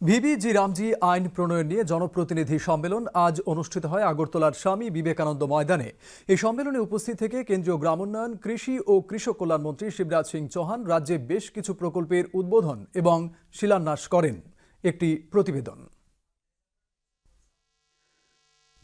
VB জি রামজি আইন প্রণয়ন নিয়ে জনপ্রতিনিধি সম্মেলন আজ অনুষ্ঠিত হয় আগরতলার স্বামী বিবেকানন্দ ময়দানে। এই সম্মেলনে উপস্থিত থেকে কেন্দ্রীয় গ্রামোন্নয়ন, কৃষি ও কৃষক কল্যাণ মন্ত্রী শিবরাজ সিং চৌহান রাজ্যে বেশ কিছু প্রকল্পের উদ্বোধন এবং শিলান্যাস করেন। একটি প্রতিবেদন।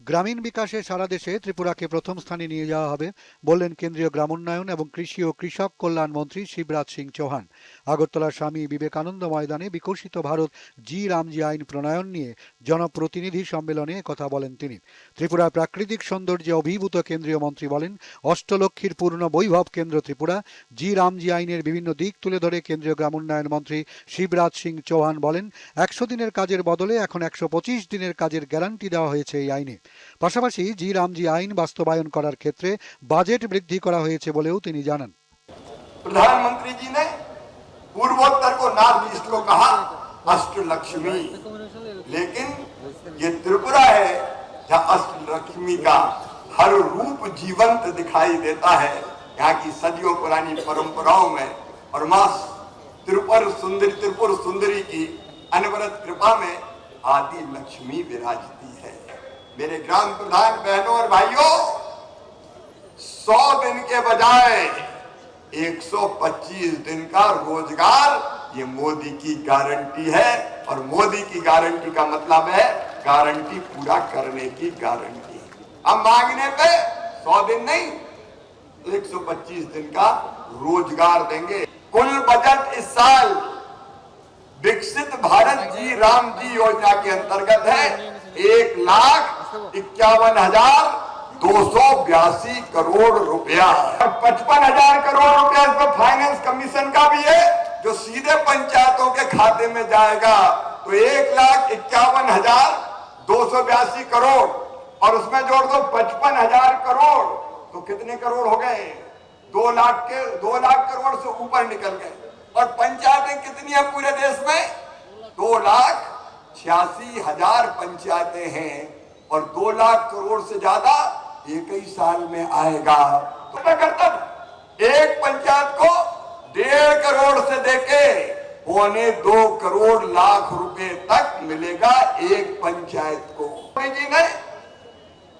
গ্রামীণ বিকাশে সারা দেশে ত্রিপুরাকে প্রথম স্থানে নিয়ে যাওয়া হবে বললেন কেন্দ্রীয় গ্রামোন্নয়ন এবং কৃষি ও কৃষক কল্যাণ মন্ত্রী শিবরাজ সিং চৌহান। আগরতলার স্বামী বিবেকানন্দ ময়দানে বিকশিত ভারত জি রামজি আইন প্রণয়ন নিয়ে জনপ্রতিনিধি সম্মেলনে কথা বলেন তিনি। ত্রিপুরার প্রাকৃতিক সৌন্দর্যে অভিভূত কেন্দ্রীয় মন্ত্রী বলেন, অষ্টলক্ষীর পূর্ণ বৈভব কেন্দ্র ত্রিপুরা। জি রামজি আইনের বিভিন্ন দিক তুলে ধরে কেন্দ্রীয় গ্রামোন্নয়ন মন্ত্রী শিবরাজ সিং চৌহান বলেন, ১০০ দিনের কাজের বদলে এখন ১২৫ দিনের কাজের গ্যারান্টি দেওয়া হয়েছে এই আইনে। পাশাপাশি জি রামজি আইন বাস্তবায়ন করার ক্ষেত্রে বাজেট বৃদ্ধি করা হয়েছে বলেও তিনি জানান। प्रधानमंत्री जी ने पूर्वोत्तर को नॉर्थ ईस्ट को कहा अष्टलक्ष्मी, लेकिन ये त्रिपुरा है जहाँ अष्टलक्ष्मी का हर रूप जीवंत दिखाई देता है। यहाँ की सदियों पुरानी परंपराओं में और मां त्रिपुर सुंदरी की अनवरत कृपा में आदि लक्ष्मी विराजती है। मेरे ग्राम प्रधान बहनों और भाइयों, 100 दिन के बजाय 125 दिन का रोजगार ये मोदी की गारंटी है। और मोदी की गारंटी का मतलब है गारंटी पूरा करने की गारंटी। अब मांगने पे 100 दिन नहीं, 125 दिन का रोजगार देंगे। कुल बजट इस साल विकसित भारत जी राम जी योजना के अंतर्गत है 1,51,282 करोड़ रुपया। 55,000 करोड़ रुपया इसमें फाइनेंस कमीशन का भी है जो सीधे पंचायतों के खाते में जाएगा। तो 1,51,282 करोड़ और उसमें जोड़ दो 55,000 करोड़, तो कितने करोड़ हो गए? 2 लाख करोड़ से ऊपर निकल गए। और पंचायतें कितनी है पूरे देश में? 2,86,000 पंचायतें हैं और 2 लाख करोड़ से ज्यादा एक ही साल में आएगा। तो मैं करता था एक पंचायत को 1.5 करोड़ से देके 1.25 करोड़ लाख रुपए तक मिलेगा एक पंचायत को। मोदी जी ने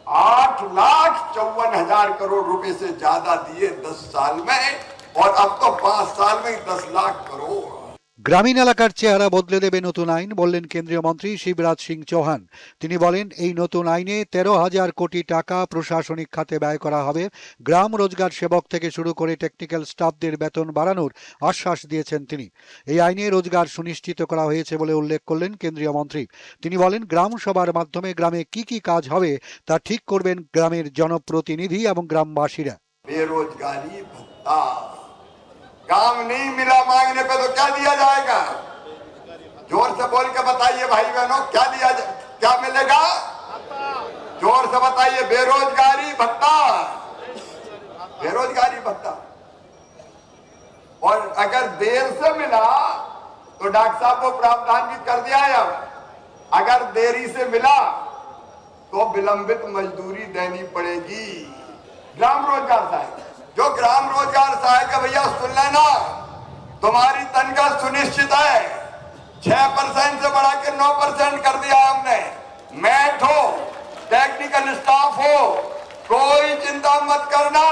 8,54,000 करोड़ रुपए से ज्यादा दिए 10 साल में, और अब तो 5 साल में 10 लाख करोड़। গ্রামীণ এলাকার চেহারা বদলে দেবে নতুন আইন বললেন কেন্দ্রীয় মন্ত্রী শিবরাজ সিং চৌহান। তিনি বলেন, এই নতুন আইনে 13,000 কোটি টাকা প্রশাসনিক খাতে ব্যয় করা হবে। গ্রাম রোজগার সেবক থেকে শুরু করে টেকনিক্যাল স্টাফদের বেতন বাড়ানোর আশ্বাস দিয়েছেন তিনি। এই আইনে রোজগার সুনিশ্চিত করা হয়েছে বলে উল্লেখ করলেন কেন্দ্রীয় মন্ত্রী। তিনি বলেন, গ্রাম সভার মাধ্যমে গ্রামে কি কি কাজ হবে তা ঠিক করবেন গ্রামের জনপ্রতিনিধি এবং গ্রামবাসীরা। बेरोजगारी भत्ता, काम नहीं मिला मांगने पे तो क्या दिया जाएगा? जोर से बोल के बताइए भाई बहनों, क्या दिया क्या मिलेगा? जोर से बताइए। बेरोजगारी भत्ता, बेरोजगारी भत्ता। और अगर देर से मिला तो डॉक्टर साहब को प्रावधान भी कर दिया है। अब अगर देरी से मिला तो विलंबित मजदूरी देनी पड़ेगी। ग्राम रोजगार सहायक, जो ग्राम रोजगार सहायक है भैया सुन लेना, तुम्हारी तनख्वाह सुनिश्चित है। 6% से बढ़ा के 9% कर दिया हमने। मैट हो, टेक्निकल स्टाफ हो, कोई चिंता मत करना।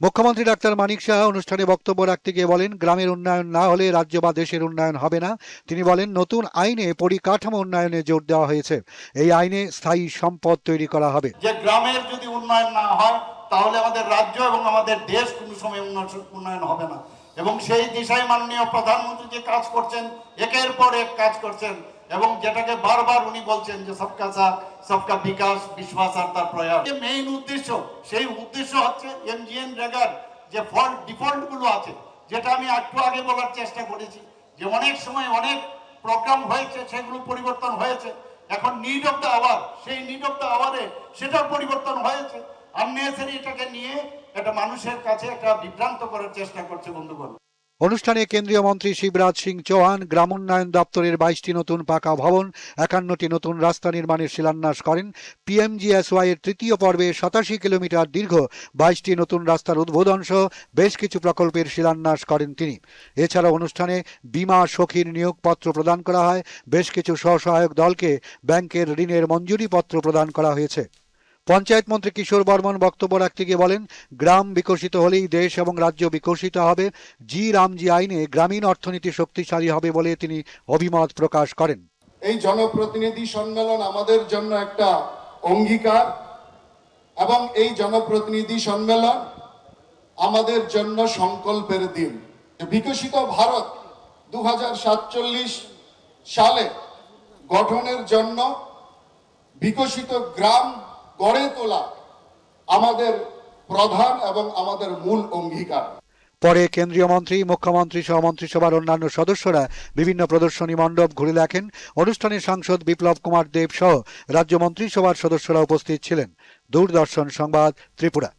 মুখ্যমন্ত্রী ডাক্তার মানিক সাহা অনুষ্ঠানে বক্তব্য রাখতে গিয়ে বলেন, গ্রামের উন্নয়ন না হলে রাজ্য বা দেশের উন্নয়ন হবে না। তিনি বলেন, নতুন আইনে পরিকাঠামো উন্নয়নে জোর দেওয়া হয়েছে। এই আইনে স্থায়ী সম্পদ তৈরি করা হবে। যে গ্রামের যদি উন্নয়ন না হয় তাহলে আমাদের রাজ্য এবং আমাদের দেশ কোনো সময় উন্নয়ন হবে না। এবং সেই দিশায় মাননীয় প্রধানমন্ত্রী যে কাজ করছেন, একের পর এক কাজ করছেন, এবং যেটাকে বারবার উনি বলছেন যে সবকা সাথ সবকা বিকাশ, বিশ্বাস আর তার প্রয়াস। যে মেইন উদ্দেশ্য, সেই উদ্দেশ্য হচ্ছে এমজিএন রেগার যে ডিফল্ট গুলো আছে, যেটা আমি একটু আগে বলার চেষ্টা করেছি যে অনেক সময় অনেক প্রোগ্রাম হয়েছে, সেগুলো পরিবর্তন হয়েছে। এখন নিড অফ দ্য আওয়ার, সেই নিড অফ দ্য আওয়ারে সেটার পরিবর্তন হয়েছে। আননেসারি এটাকে নিয়ে এটা মানুষের কাছে একটা বিভ্রান্ত করার চেষ্টা করছে বন্ধুগণ। অনুষ্ঠানে কেন্দ্রীয় মন্ত্রী শিবরাজ সিং চৌহান গ্রামোন্নয়ন দপ্তরের 22টি নতুন পাকা ভবন, 51টি নতুন রাস্তা নির্মাণের শিলান্যাস করেন। পিএমজিএসওয়াই এর তৃতীয় পর্বে 87 কিলোমিটার দীর্ঘ 22টি নতুন রাস্তার উদ্বোধন সহ বেশ কিছু প্রকল্পের শিলান্যাস করেন তিনি। এছাড়া অনুষ্ঠানে বীমা সখীর নিয়োগপত্র প্রদান করা হয়। বেশ কিছু স্বসহায়ক দলকে ব্যাংকের ঋণের মঞ্জুরিপত্র প্রদান করা হয়েছে। পঞ্চায়েত মন্ত্রী কিশোর বর্মন বক্তব্য রাখতে গিয়ে বলেন, গ্রাম বিকশিত হলেই দেশ এবং রাজ্য বিকশিত হবে। জি রামজি আইনে গ্রামীণ অর্থনীতি শক্তিশালী হবে বলে তিনি অভিমত প্রকাশ করেন। এই জনপ্রতিনিধি সম্মেলন আমাদের জন্য একটা অঙ্গীকার এবং এই জনপ্রতিনিধি সম্মেলন আমাদের জন্য সংকল্পের দিন। বিকশিত ভারত 2047 সালে গঠনের জন্য বিকশিত গ্রাম গড়ে তোলা আমাদের প্রধান এবং আমাদের মূল অঙ্গীকার। পরে কেন্দ্রীয় মন্ত্রী, মুখ্যমন্ত্রী সহ মন্ত্রিসভার অন্যান্য সদস্যরা বিভিন্ন প্রদর্শনী মণ্ডপ ঘুরে দেখেন। অনুষ্ঠানে সাংসদ বিপ্লব কুমার দেব সহ রাজ্য মন্ত্রিসভার সদস্যরা উপস্থিত ছিলেন। দূরদর্শন সংবাদ, ত্রিপুরা।